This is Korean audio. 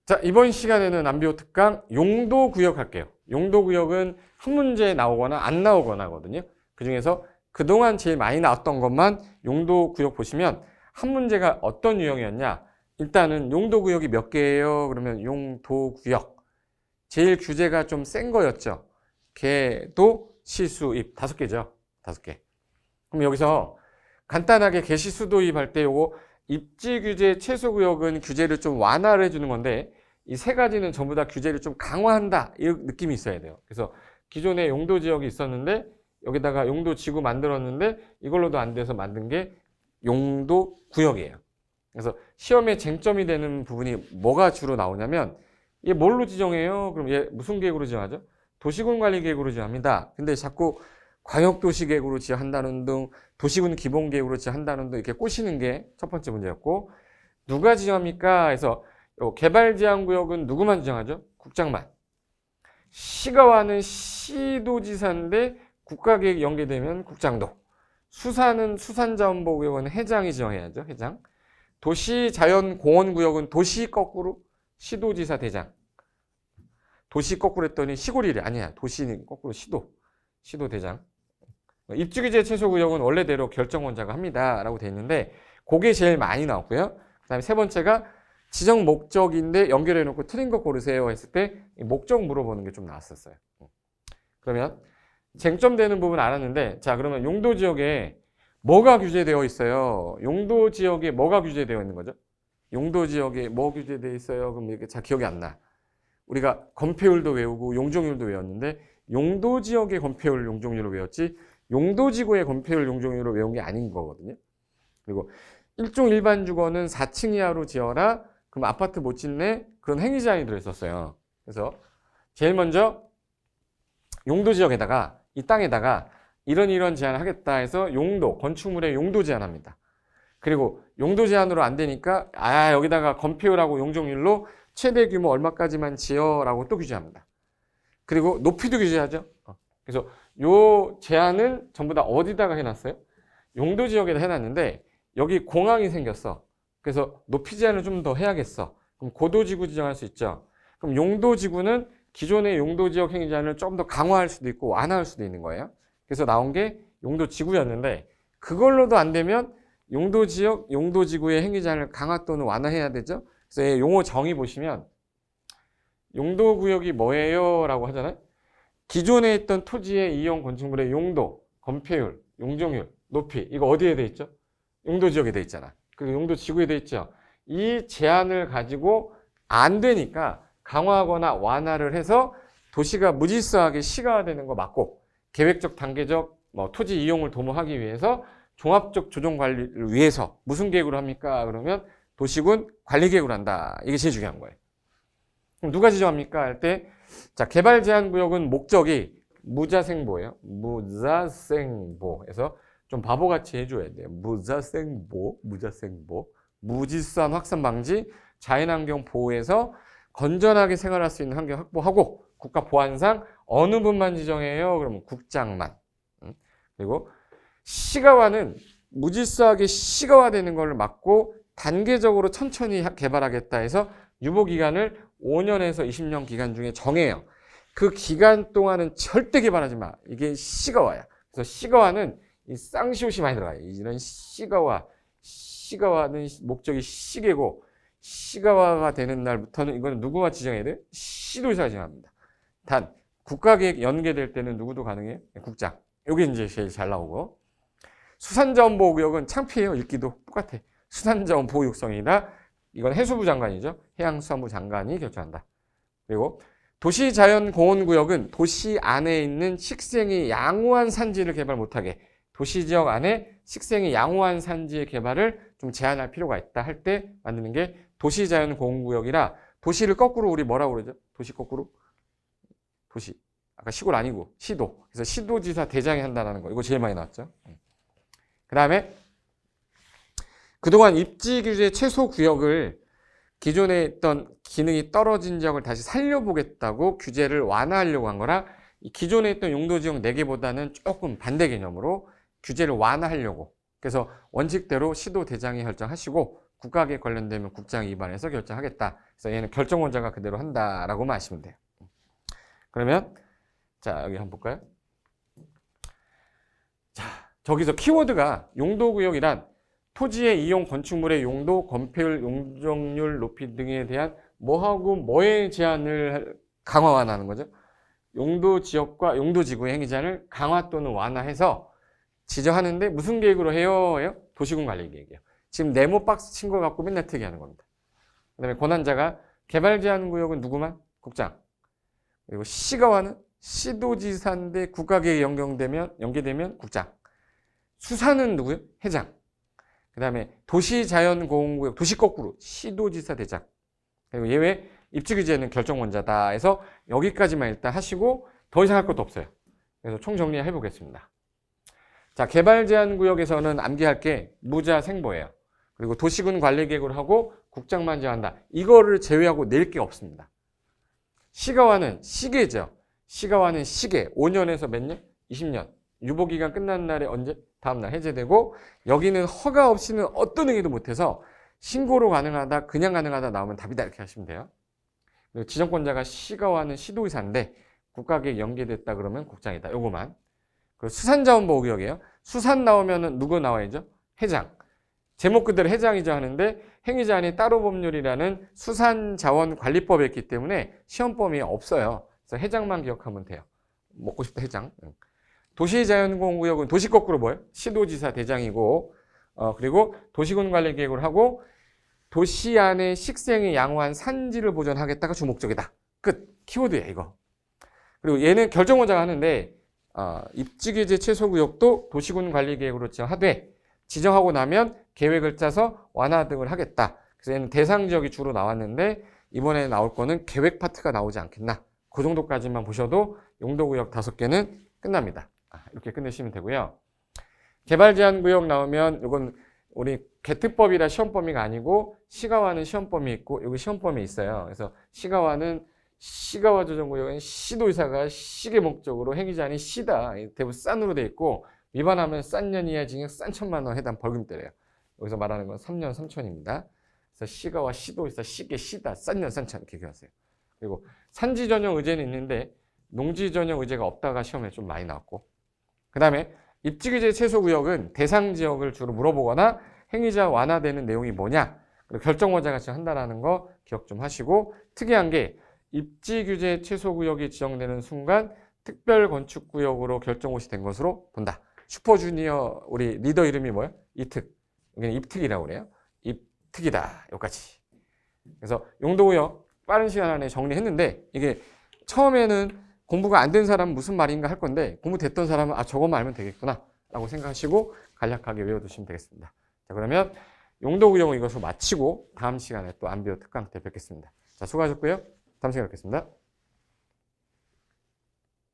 자, 이번 시간에는 남비호 특강 용도구역 할게요. 용도구역은 한 문제에 나오거나 안 나오거나 하거든요. 그 중에서 그동안 제일 많이 나왔던 것만 용도구역 보시면 한 문제가 어떤 유형이었냐. 일단은 용도구역이 몇 개예요? 그러면 용도구역. 제일 규제가 좀 센 거였죠. 개도, 시수, 입. 5개죠. 5개. 그럼 여기서 간단하게 개시, 수도, 입 할 때 요거 입지 규제, 최소 구역은 규제를 좀 완화를 해주는 건데 이 세 가지는 전부 다 규제를 좀 강화한다 이런 느낌이 있어야 돼요. 그래서 기존에 용도 지역이 있었는데 여기다가 용도 지구 만들었는데 이걸로도 안 돼서 만든 게 용도 구역이에요. 그래서 시험에 쟁점이 되는 부분이 뭐가 주로 나오냐면 얘 뭘로 지정해요? 그럼 얘 무슨 계획으로 지정하죠? 도시군 관리 계획으로 지정합니다. 근데 자꾸 광역도시 계획으로 지정한다는 등 도시군 기본 계획으로 지정한다는 등 이렇게 꼬시는 게 첫 번째 문제였고, 누가 지정합니까? 해서 개발 제한 구역은 누구만 지정하죠? 국장만. 시가와는 시도지사인데 국가계획 연계되면 국장도. 수산은 수산자원보호구역은 회장이 지정해야죠. 회장. 도시자연공원구역은 도시 거꾸로 시도지사 대장. 도시 거꾸로 했더니 시골이래. 아니야. 도시는 거꾸로 시도. 시도 대장. 입주규제 최소구역은 원래대로 결정권자가 합니다. 라고 돼 있는데 그게 제일 많이 나왔고요. 그 다음에 세 번째가 지정 목적인데 연결해 놓고 틀린 거 고르세요 했을 때 목적 물어보는 게 좀 나왔었어요. 그러면 쟁점되는 부분 알았는데, 자 그러면 용도지역에 뭐가 규제되어 있어요? 용도지역에 뭐가 규제되어 있는 거죠? 용도지역에 뭐 규제되어 있어요? 그럼 이렇게 잘 기억이 안 나. 우리가 건폐율도 외우고 용적률도 외웠는데 용도지역의 건폐율 용적률을 외웠지 용도지구의 건폐율 용적률을 외운 게 아닌 거거든요. 그리고 일종 일반 주거는 4층 이하로 지어라. 그럼 아파트 못 짓네? 그런 행위 제한이 들어있었어요. 그래서 제일 먼저 용도지역에다가 이 땅에다가 이런 제한을 하겠다 해서 용도, 건축물의 용도 제한합니다. 그리고 용도 제한으로 안 되니까 여기다가 건폐율하고 용적률로 최대 규모 얼마까지만 지어라고 또 규제합니다. 그리고 높이도 규제하죠. 그래서 요 제한은 전부 다 어디다가 해놨어요? 용도 지역에다 해놨는데 여기 공항이 생겼어. 그래서 높이 제한을 좀 더 해야겠어. 그럼 고도지구 지정할 수 있죠. 그럼 용도지구는 기존의 용도지역 행위 제한을 좀 더 강화할 수도 있고 완화할 수도 있는 거예요. 그래서 나온 게 용도지구였는데 그걸로도 안 되면 용도지역, 용도지구의 행위 제한을 강화 또는 완화해야 되죠. 그래서 용어 정의 보시면 용도구역이 뭐예요? 라고 하잖아요. 기존에 있던 토지의 이용 건축물의 용도, 건폐율, 용적률, 높이 이거 어디에 돼 있죠? 용도지역에 돼 있잖아. 그리고 용도지구에 돼 있죠. 이 제한을 가지고 안 되니까 강화하거나 완화를 해서 도시가 무질서하게 시가화되는 거 막고 계획적, 단계적 토지 이용을 도모하기 위해서 종합적 조정 관리를 위해서 무슨 계획으로 합니까? 그러면 도시군 관리 계획으로 한다. 이게 제일 중요한 거예요. 그럼 누가 지정합니까? 할 때, 자, 개발 제한 구역은 목적이 무자생보예요. 무자생보에서 좀 바보같이 해줘야 돼요. 무자생보. 무질서한 확산 방지, 자연환경 보호에서 건전하게 생활할 수 있는 환경 확보하고 국가 보안상 어느 분만 지정해요? 그러면 국장만. 그리고 시가화는 무질서하게 시가화되는 걸 막고 단계적으로 천천히 개발하겠다 해서 유보기간을 5년에서 20년 기간 중에 정해요. 그 기간 동안은 절대 개발하지 마. 이게 시가화야. 그래서 시가화는 이 쌍시옷이 많이 들어가요. 이런 시가화는 목적이 시계고 시가화가 되는 날부터는 이거는 누구가 지정해야 돼요? 시도지사가 지정합니다. 단 국가계획 연계될 때는 누구도 가능해요? 국장. 이게 이제 제일 잘 나오고, 수산자원보호구역은 창피해요. 읽기도 똑같아. 수산자원 보호 육성이나 이건 해수부 장관이죠. 해양수산부 장관이 결정한다. 그리고 도시자연공원구역은 도시 안에 있는 식생이 양호한 산지를 개발 못하게 도시지역 안에 식생이 양호한 산지의 개발을 좀 제한할 필요가 있다 할 때 만드는 게 도시자연공원구역이라, 도시를 거꾸로 우리 뭐라고 그러죠? 도시 거꾸로? 도시. 아까 시골 아니고 시도. 그래서 시도지사 대장이 한다는 거. 이거 제일 많이 나왔죠. 그 다음에 그동안 입지규제 최소 구역을 기존에 있던 기능이 떨어진 지역을 다시 살려보겠다고 규제를 완화하려고 한 거라 기존에 있던 용도지역 4개보다는 조금 반대 개념으로 규제를 완화하려고. 그래서 원칙대로 시도대장이 결정하시고 국가계획 관련되면 국장 입안에서 결정하겠다. 그래서 얘는 결정권자가 그대로 한다라고만 아시면 돼요. 그러면 자 여기 한번 볼까요? 자 저기서 키워드가 용도구역이란 토지의 이용 건축물의 용도, 건폐율, 용적률 높이 등에 대한 뭐하고 뭐의 제한을 강화 완화하는 거죠. 용도 지역과 용도 지구의 행위 제한을 강화 또는 완화해서 지정하는데 무슨 계획으로 해요? 도시군 관리 계획이에요. 지금 네모 박스 친 거 갖고 맨날 특이하는 겁니다. 그 다음에 권한자가 개발 제한 구역은 누구만? 국장. 그리고 시가와는 시도지사인데 국가계획 연계되면 국장. 수사는 누구요? 회장. 그 다음에 도시자연공원구역, 도시 거꾸로 시도지사 대장. 그리고 예외 입지규제는 결정권자다 해서 여기까지만 일단 하시고 더 이상 할 것도 없어요. 그래서 총정리해 보겠습니다. 자, 개발제한구역에서는 암기할 게 무자 생보예요. 그리고 도시군 관리계획을 하고 국장만 제한한다. 이거를 제외하고 낼 게 없습니다. 시가와는 시계죠. 시가와는 시계. 5년에서 몇 년? 20년. 유보기간 끝난 날에 언제? 다음날 해제되고 여기는 허가 없이는 어떤 행위도 못해서 신고로 가능하다, 그냥 가능하다 나오면 답이다 이렇게 하시면 돼요. 그리고 지정권자가 시가와는 시도의사인데 국가계획 연계됐다 그러면 국장이다. 요거만. 그리고 수산자원보호구역이에요. 수산 나오면은 누구 나와야죠? 회장. 제목 그대로 회장이죠 하는데 행위제한이 따로 법률이라는 수산자원관리법에 있기 때문에 시험범위 없어요. 그래서 회장만 기억하면 돼요. 먹고 싶다 회장. 도시자연공원구역은 도시 거꾸로 뭐예요? 시도지사 대장이고 그리고 도시군 관리 계획을 하고 도시 안에 식생이 양호한 산지를 보존하겠다가 주목적이다. 끝. 키워드야 이거. 그리고 얘는 결정권자가 하는데 입지규제 최소구역도 도시군 관리 계획으로 지정하되 지정하고 나면 계획을 짜서 완화 등을 하겠다. 그래서 얘는 대상 지역이 주로 나왔는데 이번에 나올 거는 계획 파트가 나오지 않겠나. 그 정도까지만 보셔도 용도구역 5개는 끝납니다. 이렇게 끝내시면 되고요. 개발제한구역 나오면 이건 우리 개특법이라 시험범위가 아니고 시가와는 시험범위 있고 여기 시험범위 있어요. 그래서 시가와는 시가와 조정구역은 시도의사가 시계 목적으로 행위자는 시다. 대부분 싼으로 돼 있고 위반하면 싼 년 이하 징역 싼 1,000만 원 해당 벌금 때려요. 여기서 말하는 건 3년 3천입니다. 그래서 시가와 시도의사 시계 시다 싼 년 싼 천 이렇게 기억하세요. 그리고 산지 전용 의제는 있는데 농지 전용 의제가 없다가 시험에 좀 많이 나왔고 그 다음에 입지규제 최소구역은 대상 지역을 주로 물어보거나 행위자 완화되는 내용이 뭐냐 그리고 결정권자가 지정한다는 거 기억 좀 하시고 특이한 게 입지규제 최소구역이 지정되는 순간 특별건축구역으로 결정옷이 된 것으로 본다. 슈퍼주니어 우리 리더 이름이 뭐예요? 이특. 여기는 입특이라고 그래요. 입특이다. 여기까지. 그래서 용도구역 빠른 시간 안에 정리했는데 이게 처음에는 공부가 안 된 사람은 무슨 말인가 할 건데 공부됐던 사람은 저것만 알면 되겠구나 라고 생각하시고 간략하게 외워두시면 되겠습니다. 자 그러면 용도구역은 이것으로 마치고 다음 시간에 또 안비어 특강 때 뵙겠습니다. 자 수고하셨고요. 다음 시간에 뵙겠습니다.